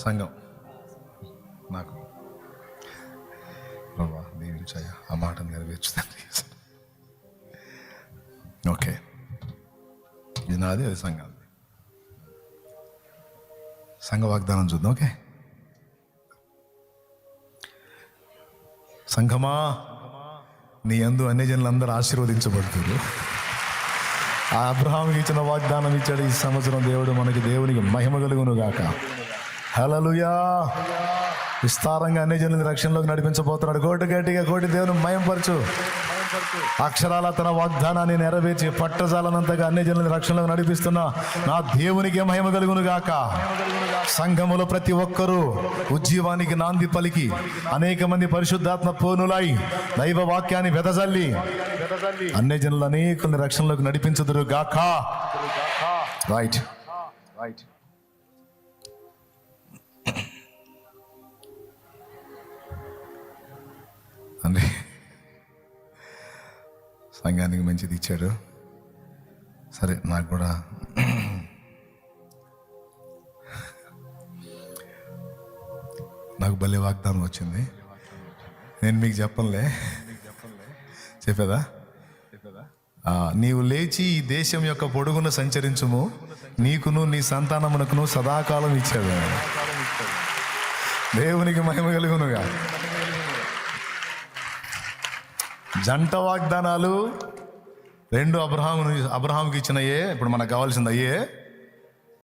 సంఘం నాకు ప్రభా దీవించాయా, ఆ మాట నెరవేర్చుతండి. ఓకే, ఇది నాది, అది సంఘం. సంఘ వాగ్దానం చూద్దాం. ఓకే, సంఘమా నీ యందు అన్ని జనులందరూ ఆశీర్వదించబడుతున్నారు. ఆ అబ్రహాముకి ఇచ్చిన వాగ్దానం ఇచ్చాడు. ఈ సంవత్సరం దేవుడు మనకి, దేవునికి మహిమ కలుగును గాక. హల్లెలూయా. విస్తారంగా అన్ని జనులని రక్షణలోకి నడిపించబోతున్నాడు. కోటి గట్టిగా కోటి దేవుని మహిమపరచు. అక్షరాల తన వాగ్దానాన్ని నెరవేర్చి పట్టజాలనంతగా అన్ని జనులని రక్షణలోకి నడిపిస్తున్నా నా దేవునికి మహిమ కలుగును గాక. సంఘములో ప్రతి ఒక్కరూ ఉజ్జీవానికి నాంది పలికి అనేక మంది పరిశుద్ధాత్మ పూనులై దైవ వాక్యాన్ని వెదజల్లి అన్ని జనులు అనేకుల్ని రక్షణలోకి నడిపించుదురు గాక. Right right. అంటే సంఘానికి మంచిది ఇచ్చాడు. సరే, నాకు కూడా నాకు భలే వాగ్దానం వచ్చింది. నేను మీకు చెప్పనులే, చెప్పేదా? నీవు లేచి ఈ దేశం యొక్క పొడుగును సంచరించుము, నీకును నీ సంతానమునకును సదాకాలం ఇచ్చాడు. దేవునికి మహిమ కలుగునుగా. జంట వాగ్దానాలు రెండు అబ్రహాముకి ఇచ్చినయే. ఇప్పుడు మనకు కావాల్సింది అయ్యే.